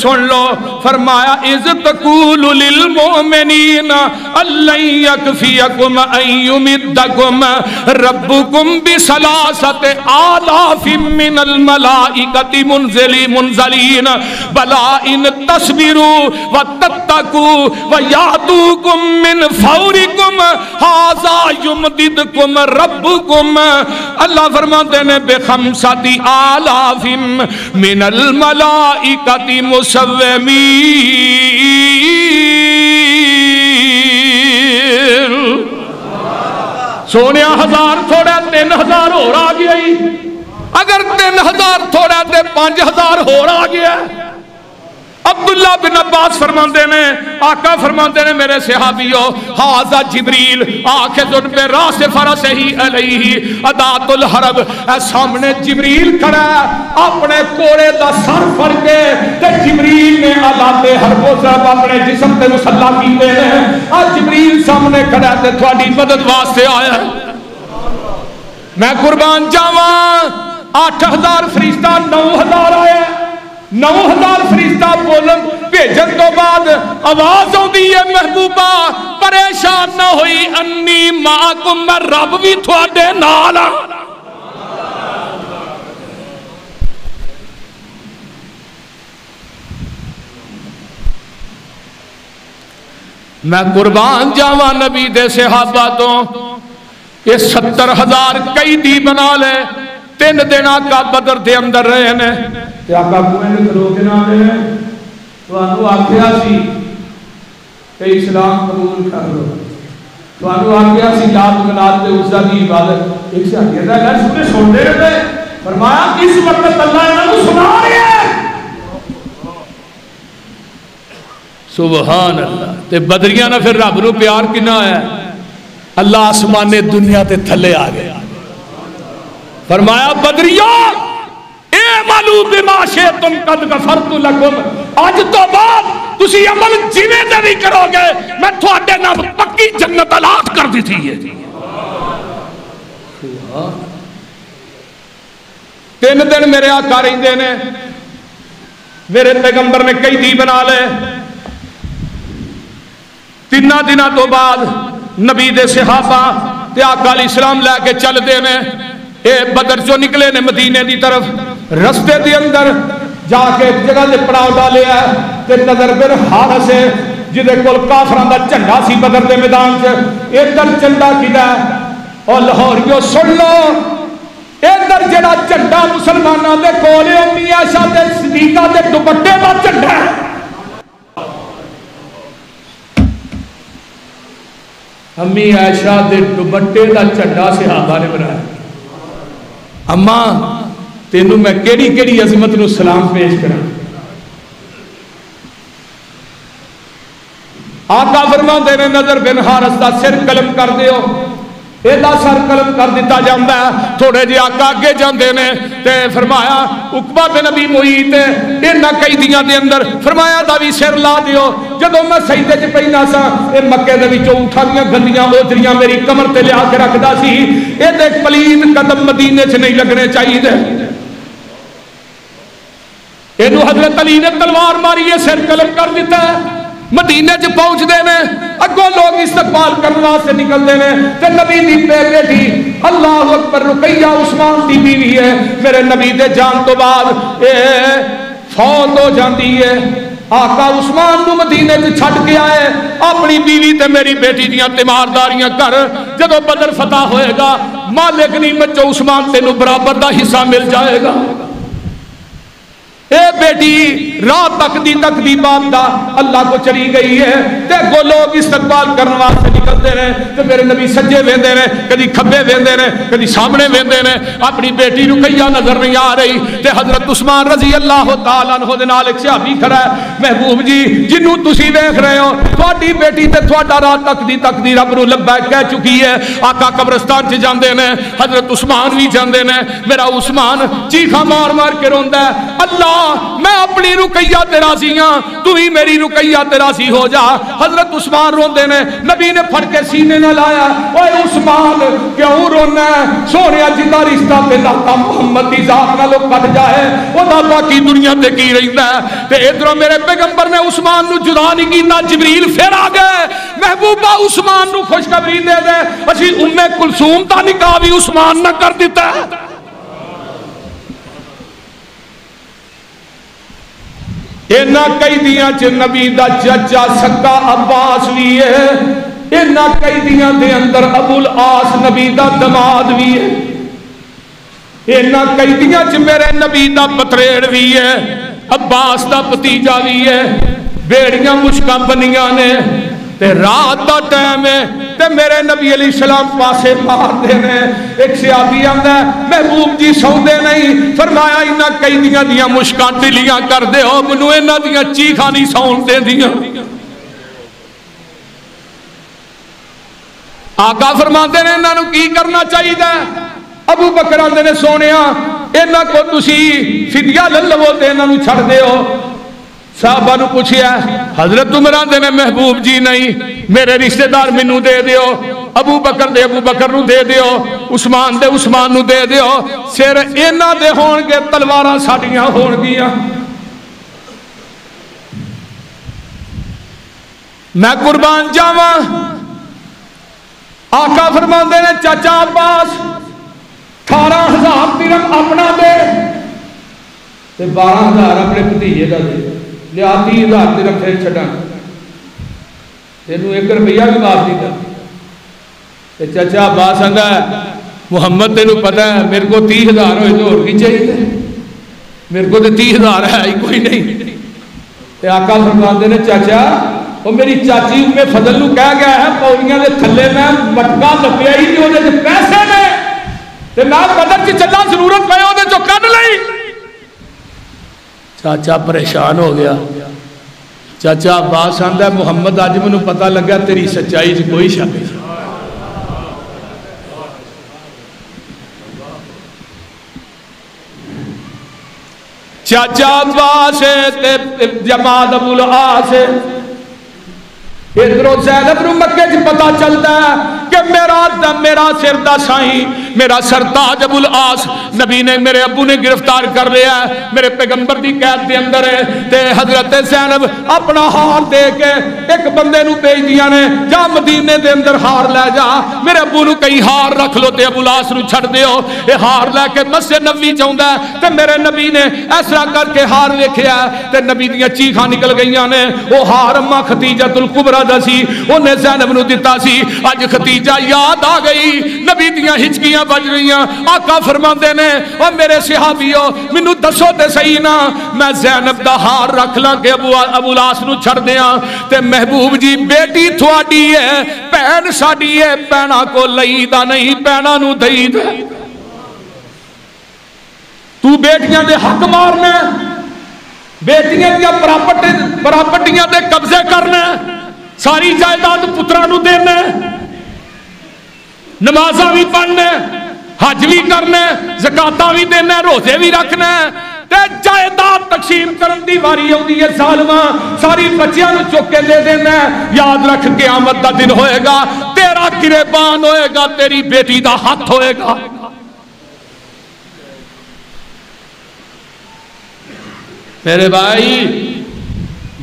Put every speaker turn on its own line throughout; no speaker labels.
سن لو فرمایا اذ تقول للمؤمنین الن یکفیکم ان یمدکم ربکم بثلاثۃ آلاف من الملائکۃ منزلین بلا ان تصبروا وتتقوا ویاتوکم من فورکم ھذا یمددکم ربکم اللہ فرماتے ہیں بخمسۃ آلاف من الملائکۃ مسومین سونیا 1000 تھوڑا 3000 اور آ گیا ہی اگر 3000 تھوڑا تے 5000 اور آ گیا عبداللہ بن عباس فرماندے نے آقا فرماندے نے میرے صحابیوں ھذا جبریل آخذ براس فرسہ علیہ ادات الحرب اے سامنے جبریل کھڑا ہے اپنے کوڑے دا سر پھڑ کے تے جبریل نے آلات حرب صاحب اپنے جسم تے مسلح کیتے ہیں اور جبریل سامنے کھڑا ہے تے تھوڑی مدد واسطے آیا ہے میں قربان جاواں 8000 فرشتہ 9000 آئے 9000 فرشتہ بولن بھیجن تو بعد آواز ہوندی ہے محبوبہ پریشان نہ ہوئی انی معکم میں رب بھی تھوڑے نال میں قربان جاواں نبی دے صحابہ تو یہ 70,000 قیدی بنا لے 3 دن آقا بدر دے اندر رہے ہیں کہ آقا کوئن کرو کے نام ہے تو انہوں آکھیا سی کہ اسلام قبول کر لو تو انہوں آکھیا سی لات منات دے عزہ کی عبادت ایک سے آگیا تھا اللہ سنے سن دے رہے تھے فرمایا اس وقت اللہ انہوں سنا رہے ہیں سبحان اللہ تے بدریاں نہ پھر رب نو پیار کنا ہے اللہ آسمان دنیا تے تھلے آ گئے فرمایا بدریاں اعملوا بما شئتم قد غفرت لكم آج تو بعد تسی عمل جویں دے نہیں کرو گے میں تھوڑے نام پکی جنت عطا کر دی تھی ہے 3 دن میرے آقا رہندے نے میرے پیغمبر نے قیدی بنا لے 3 دنوں تو بعد نبی دے صحابہ تے آقا علیہ السلام لے کے چل دے نے اے بدر جو نکلے نے مدینے دی طرف رستے دی اندر جا کے جگہ دے پڑاؤ ڈالے ہے تے نظر بن حارث ہے جدے کول کافراں دا جھنڈا سی بدر دے میدان چ ادھر جھنڈا کیدا ہے او لاہوریو سن لو ادھر جڑا جھنڈا مسلماناں دے کول ہے امی عائشہ تے صدیقہ دے دوپٹے دا جھنڈا ہے امی عائشہ دے دوپٹے دا جھنڈا صحابہ نے بنایا اماں تینوں میں کیڑی کیڑی عظمت نو سلام پیش کرا آقا فرماندے نے نظر بن حارث دا سر قلم کر دیو ایدہ سر قلم کر دیتا جاندہ ہے تھوڑے جی آقا آگے جاندے نے تے فرمایا عقبہ بن ابی معیط انہا قیدیاں دے اندر فرمایا دا بھی سر لا دیو جدو میں سجدے چ پئی نہ سا اے مکے دے وچوں اٹھاویاں گندیاں اوجریاں میری کمر تے لیا کے رکھدا سی اے تے پلید قدم مدینے چ نہیں لگنے چاہیے اینو حضرت علی نے تلوار ماری ہے سر قلم کر دیتا ہے مدینے چ پہنچ دے نے اگوں لوگ استقبال کرنا سے نکل دے نے تے نبی دی بیٹی اللہ اکبر رقیہ عثمان دی بیوی ہے میرے نبی دے جان تو بعد اے فوت ہو جاندی ہے آقا عثمان نو مدینے تے چھڈ کے آئے اپنی بیوی تے میری بیٹی دیاں تیمارداریاں کر جدو بدر فتح ہوئے گا مالک نعمت جو عثمان تینو برابر دا حصہ مل جائے گا اے بیٹی رات تک دی بات دا اللہ کو چلی گئی ہے تے گو لوگ استقبال کرنے واسطے نکلتے رہے تے میرے نبی سجے ویندے رہے کدی کھبے ویندے رہے کدی سامنے ویندے رہے اپنی بیٹی رقیہ نظر نہیں آ رہی تے حضرت عثمان رضی اللہ تعالیٰ عنہ دے نال ایک صحابی کھڑا ہے محبوب جی جنوں تسی ویکھ رہے ہو تہاڈی بیٹی تے تہاڈا رات تک دی رب نو لبیک کہہ چکی ہے آقا قبرستان چ جاندے نے حضرت عثمان بھی جاندے نے میرا عثمان چیخا مار مار کے روندا ہے اللہ میں اپنی رقیہ تے راضی ہاں، تو ہی میری رقیہ تے راضی ہو جا۔ حضرت عثمان روندے نے، نبی نے پھڑ کے سینے نہ لایا، اوے عثمان کیوں رونا ہے؟ سونیا جدا رشتہ تے ناتا محمد دی ذات نالوں کٹ جائے او دا باقی دنیا تے کی رہندا ہے۔ تے ادھروں میرے پیغمبر نے عثمان نو جدا نہیں کیتا، جبریل پھر آ گئے، محبوبہ عثمان نو خوشخبری دے دے، اسی ام کلثوم دا نکاح بھی عثمان نہ کر دیتا ہے۔ اینا قیدیاں چ نبی دا چچا سکا عباس بھی ہے، اینا قیدیاں دے اندر ابو العاص نبی دا دماد بھی ہے، اینا قیدیاں چ میرے نبی دا پتریڑ بھی ہے، عباس دا پتیجا بھی ہے۔ بیڑیاں مشکاں بنیاں نے تے رات دا ٹائم ہے تے میرے نبی علیہ السلام پاسے مار دے نے۔ ایک صحابی آندا ہے محبوب جی سوندے نہیں، فرمایا انہاں قیدیاں دیاں مشکاں ڈلیاں کر دے ہو، منوں انہاں دیاں چیخاں نہیں سون دے دیاں۔ آقا فرماندے نے انہاں نوں کی کرنا چاہیے؟ ابو بکر آندے نے سونیا انہاں کو تسی فدیہ لے لو تے انہاں نوں چھڑ دیو۔ صحابہ نو پوچھیا، حضرت عمر آندے نے محبوب جی نہیں، میرے رشتہ دار مینوں دے دیو، ابو بکر دے ابو بکر نو دے دیو، عثمان دے عثمان نو دے دیو، سر انہاں دے ہون گے تلواراں ساڈیاں ہون گیاں۔ میں قربان جاواں، آقا فرماندے نے چاچا عباس 18,000 درہم اپنا دے تے 12,000 اپنے بھتیجے دا دے، لیا 30,000 درہم پھر چھڈا، تینوں 1 روپیہ بھی معاف نہیں کر۔ تے چاچا عباس آندا ہے محمد تینوں پتہ ہے میرے کو 30,000 ہوئے تو اور کی چاہیے، میرے کو تو 30,000 ہے ہی کوئی نہیں۔ تے آقا فرماندے نے چاچا وہ میری چاچی ام فضل نو کہہ گیا ہے پوڑیاں دے تھلے میں مٹکا لپیا ہی نہیں، وہ پیسے نے تے میں بدر چ چلا ضرورت پے وہ جو کڈ لئی۔ چاچا پریشان ہو گیا۔ چاچا عباس آندا ہے محمد اج مینوں پتہ لگا تیری سچائی چ کوئی شک نہیں۔ چاچا عباس تے جماعت ابو العاص ادھروں زینب نو مکے چ پتہ چلتا ہے کہ میرا سر دا سائیں میرا سرتاج ابو العاص نبی نے میرے ابو نے گرفتار کر لیا ہے، میرے پیغمبر دی قید دے اندر ہے۔ تے حضرت زینب اپنا ہار دے کے ایک بندے نو بھیج دیا نے، جا مدینے دے اندر ہار لے جا، میرے ابو نو کئی ہار رکھ لو تے ابو العاص نو چھڑ دیو۔ اے ہار لے کے مسجد نبوی چاہندا ہے تے میرے نبی نے اس طرح کر کے ہار ویکھیا تے نبی دیاں چیخاں نکل گئیاں نے۔ او ہار اما ختیجۃ الکبریٰ دا سی، اونے زینب نو دتا سی۔ اج ختیجہ یاد آ گئی، نبی دیاں ہچکیاں بج رہیاں۔ آقا فرماندے نے او میرے صحابیو مینوں دسو تے صحیح نا میں زینب دا ہار رکھ لاں کہ ابو العاص نو چھڑ دیاں؟ تے محبوب جی بیٹی تھوڑی ہے، بہن ساڈی ہے، بہنا کو لئی دا نہیں، بہنا نو دئی دا۔ تو بیٹیاں دے حق مارنا، بیٹیاں دیا پراپرٹیاں دے قبضے کرنا، ساری جائیداد پتراں نو دینا، نمازاں بھی پڑھنا، حج بھی کرنا، زکاتاں بھی دینا، روزے بھی رکھنا، تے جائیداد تقسیم کرن دی واری آؤندی ہے ظالماں، ساری بچیاں نو چک کے دے دینا۔ یاد رکھ قیامت دا دن ہوئے گا، تیرا گریبان ہوئے گا، تیری بیٹی دا ہاتھ ہوئے گا۔ میرے بھائی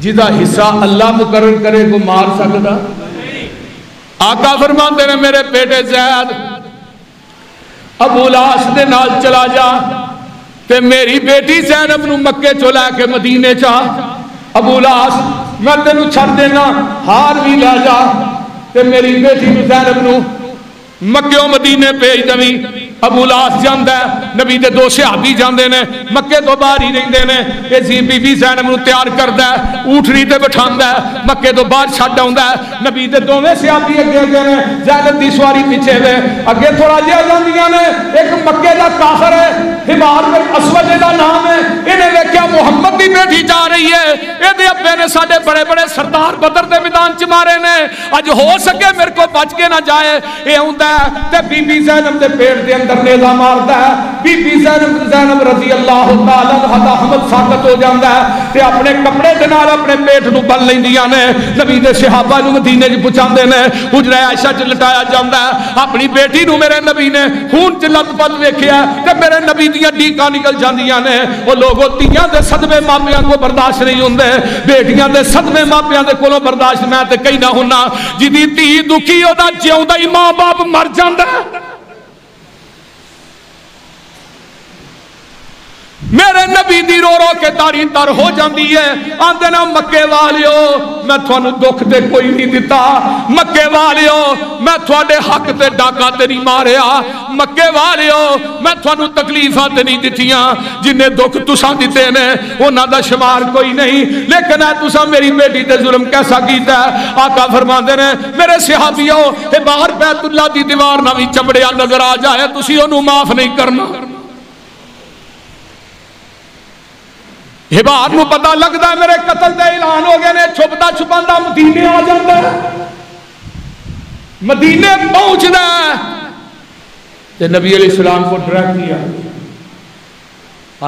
جدا حصہ اللہ مقرر کرے کو مار سکتا؟ آقا فرماندے نے میرے بیٹے زید ابو العاص دے نال چلا جا تے میری بیٹی زینب نو مکے چو لے کے مدینے چا، ابو العاص میں تینوں چھڑ دینا، ہار بھی لے جا تے میری بیٹی نو زینب نو مکے و مدینے بھیج دویں۔ ابو العاص جاندا ہے، نبی دے 2 صحابی جاندے نے، مکے تو باہر ہی رہندے نے، اے بی بی زینب نو تیار کردا ہے، اونٹنی تے بٹھاندا ہے، مکے تو باہر چھڈ آوندا ہے۔ نبی دے 2 صحابی اگے نے، زینب دی سواری پیچھے وے، اگے تھوڑا جہا جاندیاں نے، ایک مکے دا کافر ہے حمار بن اسود دا نام ہے. انہیں دیکھا محمد دی بیٹی جا رہی ہے, اے دے ابے نے ساڈے بڑے بڑے سردار بدر دے میدان چ مارے نے, اج ہو سکے میرے کو بچ کے نہ جائے. اے ہوندا ہے تے بی بی زینب دے پیٹ دے اندر نیزہ ماردا ہے. بی بی زینب رضی اللہ تعالی عنہا دا حمل ثابت ہو جاندا ہے تے اپنے کپڑے دے نال اپنے پیٹ نو بن لیندیاں نے. نبی دے صحابہ نو مدینے وچ پہنچاندے نے, حجرہ عائشہ چ لٹایا جاندا ہے. اپنی بیٹی نو میرے نبی نے خون چ لت پت ویکھیا تے میرے نبی دیاں ڈیکاں نکل جاندیاں نے. او لوگوں تیاں دے صدمے ماپیاں کو برداشت نہیں ہوندے, بیٹیاں دے صدمے ماپیاں دے کولوں برداشت میں تے کئی نہ ہونا. جدی تی دکھی او دا جیوندا ہی ماں باپ مر جاندا ہے. میرے نبی دی رو رو کے تاری تر ہو جاندی ہے. آندے نا مکے والیو میں تھانوں دکھ تے کوئی نہیں دیتا, مکے والیو میں تھوڑے حق تے ڈاکا تے نہیں ماریا, مکے والیو میں تھانوں تکلیفاں تے نہیں دتیاں. جنہیں دکھ تساں دیتے نے انہاں دا شمار کوئی نہیں, لیکن اے تساں میری بیٹی تے ظلم کیسا کیتا ہے. آقا فرماندے نے میرے صحابیو اے باہر بیت اللہ دی دیوار نہ وی چمڑیا نظر آ جائے تسی اونوں معاف نہیں کرنا. حبار نو پتہ لگدا ہے میرے قتل دے اعلان ہو گئے نے, چھپتا چھپاندا مدینے آ جاندا ہے, مدینے پہنچدا ہے تے نبی علیہ السلام کو ڈائریکٹ کیا.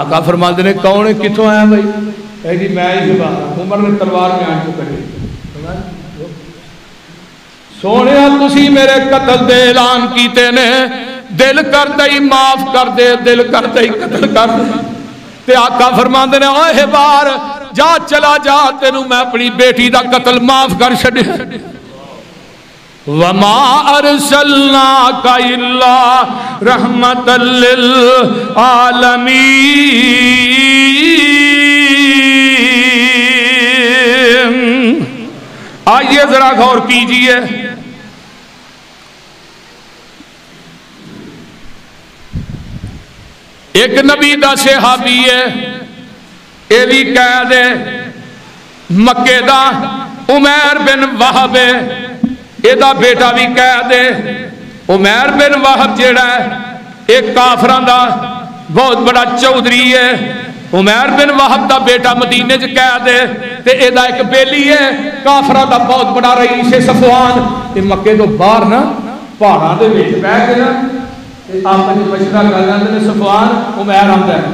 آقا فرماتے نے کون ہے کتوں آیا بھائی؟ اے جی میں ہی حبار. عمر نے تلوار میں آن کو کہی سونے تسی میرے قتل دے اعلان کیتے نے, دل کر دئی معاف کر دے, دل کر دئی قتل کر دے. تے آقا فرماندے نے اے حبار جا چلا جا تینوں میں اپنی بیٹی دا قتل معاف کر چھڈیا. وما ارسلناک الا رحمتا للعالمین. آئیے ذرا غور کیجئے, ایک نبی دا صحابی ہے, اے بھی قید ہے مکے دا, عمیر بن وہب ہے, اے دا بیٹا بھی قید ہے. عمیر بن وہب جیڑا ہے ایک کافران دا بہت بڑا چودھری ہے. عمیر بن وہب دا بیٹا مدینے چ قید ہے تے اے دا ایک بیلی ہے کافران دا بہت بڑا رئیس صفوان. تے مکے تو باہر نا پہاڑاں دے وچ بیٹھ کے نا آپس مشورہ کر لیندے نے. صفوان عمیر آندا ہے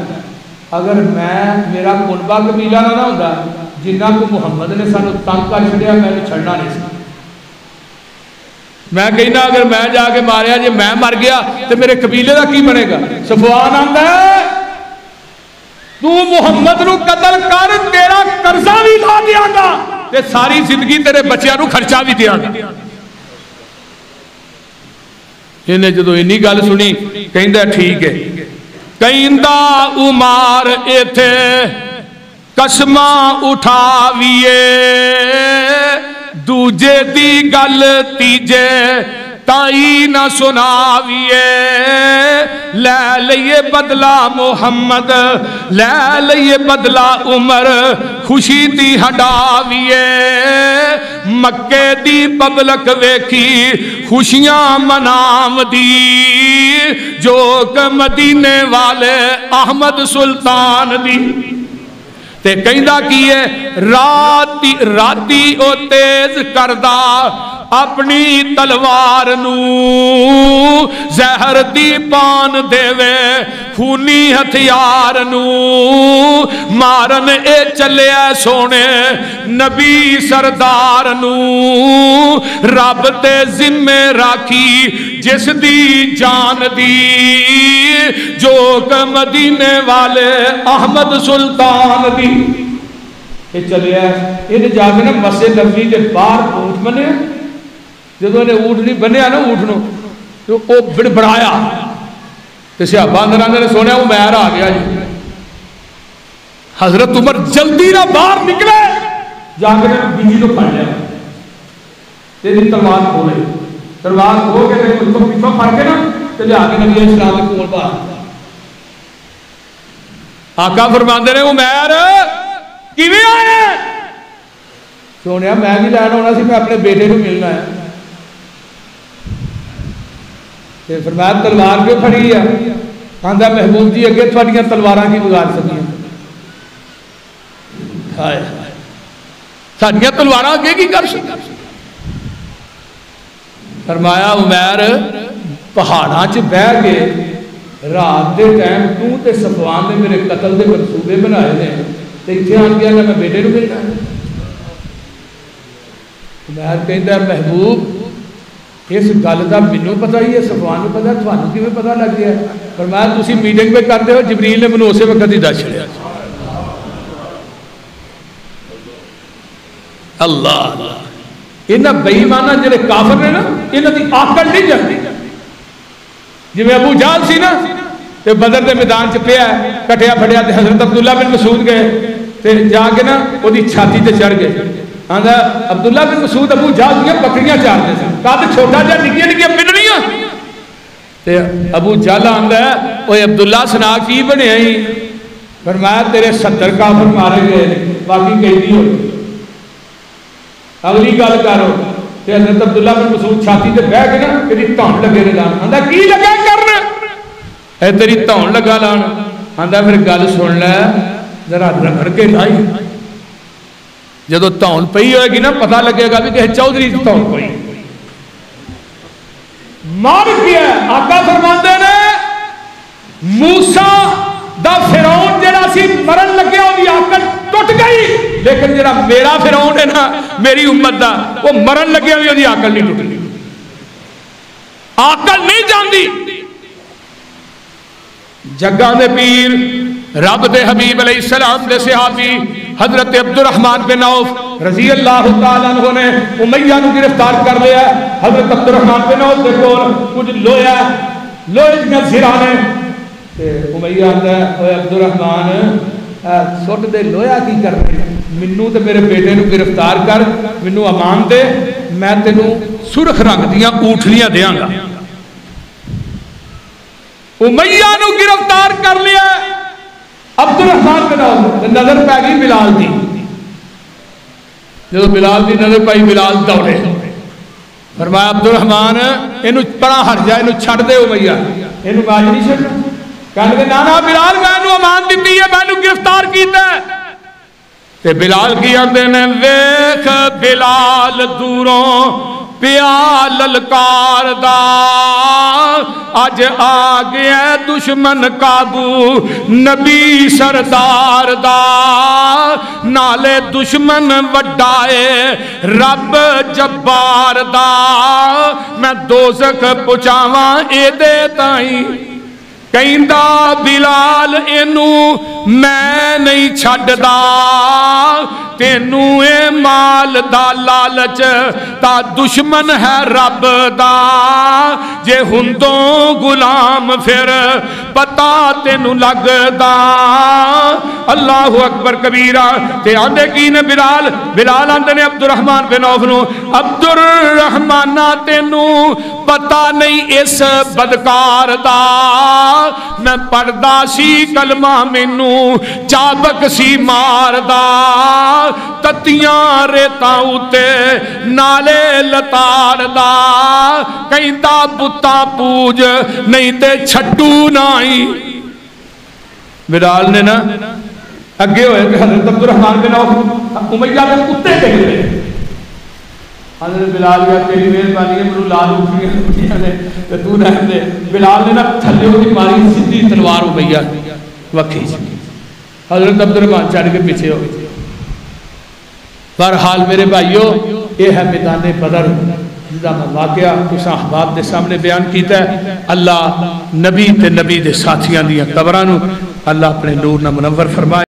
اگر میں میرا کنبہ قبیلہ نہ ہوندا جنہ کو محمد نے سانو تنگ کر چھڑیا میں چھڑنا نہیں سی. میں کہنا اگر میں جا کے ماریا جے میں مر گیا تو میرے قبیلے دا کی بنے گا. صفوان آندا ہے تو محمد نو قتل کر تیرا قرضہ بھی لا دیا گا تے ساری زندگی تیرے بچیاں نو خرچہ بھی دیا گا. انہیں جدو انی گل سنی کہندہ ٹھیک ہے. کہندہ عمار ایتھے قسمہ اٹھاویے دوجے دی گل تیجے تائی نہ سناویے. لے لئیے بدلہ محمد لے لئیے بدلہ عمر خوشی دی ہڈاویے. مکے دی پبلک ویکھی خوشیاں منام دی جو کہ مدینے والے احمد سلطان دی. تے کہندہ کیے راتی او تیز کردہ اپنی تلوار نو زہر دی پان دے وے خونی ہتھیار نو مارن اے چلے سونے نبی سردار نو. رب تے ذمہ راکھی جس دی جان دی جو کہ مدینے والے احمد سلطان دی. یہ چلے یہ جا کے نا مسجد نبوی کے باہر اونٹ بنے. جدو انہیں اونٹ نہیں بنیا نا اونٹ نو تو وہ بڑبڑایا تے صحابہ اندر آندے نے سونے عمیر آ گیا جی. حضرت عمر جلدی نہ باہر نکلے جا کے بیجی کو پڑ لیا تیری تلوار کھولے. تلوار کھول کے اس کو پیچھے پڑ کے نا تے لے آ کے نبی علیہ السلام کے کول باہر. آقا فرماندے نے عمیر کیویں آئے؟ سونے میں بھی لینا ہونا سی میں اپنے بیٹے کو ملنا ہے. فرمایا تلوار کیوں کھڑی ہے؟ آندا محبوب جی اگے تھوڑیاں تلواراں کی بگاڑ سکیاں ہائے ساڈیاں تلواراں اگے کی کر سکیاں فرمایا عمیر پہاڑاں چ بہ کے رات دے ٹائم تو تے صفوان نے میرے قتل دے منصوبے بنائے نے تے ایتھے آن گیا میں بیٹے نوں ملنا عمیر کہندا محبوب اس گل کا مینوں پتا ہی ہے صفوان نوں پتا تھانوں کیویں پتا لگ گیا فرمایا تسی میٹنگ پہ کرتے ہو جبریل نے مینوں اسی وقت ہی دس چھڑیا اللہ اللہ انہاں بے ایماناں جڑے کافر نے نا انہاں دی عقل نہیں جلدی جویں ابو جہل سی نا تے بدر دے میدان چ پیا کٹیا پھڑیا تے حضرت عبداللہ بن مسعود گئے تے جا کے نا اودی چھاتی تے چڑھ گئے آندا عبداللہ بن مسعود ابو جہل دیاں بکریاں چارتے سن قد چھوٹا جہا نکیاں نکیاں پنڈڑیاں تے ابو جہل آندا اوے عبداللہ سنا کی بنیا ہی فرمایا تیرے 70 کافر مارے گئے باقی قیدی ہو اگلی گل کرو تے حضرت عبداللہ بن مسعود چھاتی تے بیٹھ کے نا تیری دھون لگے نے لان آندا کی لگا کرنا اے تیری دھون لگا لان آندا پھر گل سن لے ذرا رگڑ کے لائی جدو دھون پئی ہوئے گی نا پتہ لگے گا بھی کہ چودھری دھون پئی مار کیا آقا فرماندے نے موسیٰ دا فرعون جڑا سی مرن لگیا وہ عقل ٹوٹ گئی لیکن جڑا میرا فرعون ہے نا میری امت دا وہ مرن لگیا بھی وہ عقل نہیں ٹوٹ گئی عقل نہیں جاندی جگہ دے پیر رب دے حبیب علیہ السلام دے صحابی حضرت عبد الرحمن بن عوف رضی اللہ تعالیٰ عنہ نے امیہ نو گرفتار کر لیا حضرت عبد الرحمن بن عوف دے کول کچھ لوہے دیاں زرانے تے امیہ آندا اے عبد الرحمن سٹ دے لوہا کی کر رہے منوں تے میرے بیٹے نو گرفتار کر منوں امان دے میں تینوں سرخ رنگ دیاں اونٹنیاں دیاں گا امیہ نو گرفتار کر لیا عبد الرحمن بن عوف نظر پہ گئی بلال دی جب بلال دی نظر پائی بلال دوڑے فرمایا عبد الرحمن اینو پڑا ہر جائے اینو چھڑ دے امیہ اینو باج نہیں چھڑنا کہنے کہ نانا بلال میں اینو امان دیتی ہے میں اینو گرفتار کیتا ہے تے بلال کی آندے نے ویکھ بلال دوروں پیا للکار دا آج آگیا دشمن قابو نبی سردار دا نالے دشمن وڈائے رب جبار دا میں دوزخ پچاواں اے دے تائیں کہندا بلال اینو میں نہیں چھڑ دا تینو اے مال دا لالچ تا دشمن ہے رب دا جے ہندوں غلام پھر پتا تینو لگ دا اللہ اکبر کبیرہ تے آندے کی نے بلال آندے نے عبد الرحمن بن عوف نو عبد الرحمن تینو پتا نہیں اس بدکار دا میں پڑھدا سی کلمہ مینو چابک سی ماردا تتیاں ریتاں اُتے نالے لتاڑ دا کہندا بُتا پوج نہیں تے چھٹو نائی بلال نے نا اگے ہوئے کہ حضرت عبد الرحمن بن عوف امیہ کے کتے دیکھ رہے حضرت بلال یا تیری مہربانی ہے منو لال اٹھیاں نے کہ تو رہ دے بلال نے نا تھلے ہوئی ماری سیدھی تلوار امیہ وکھی حضرت عبد الرحمن چڑھ کے پیچھے ہو گئے بہرحال میرے بھائیو یہ ہے میدان بدر جدا میں واقعہ اس احباب دے سامنے بیان کیتا ہے اللہ نبی تے نبی دے ساتھیاں دیاں قبرانو اللہ اپنے نور نہ منور فرمائے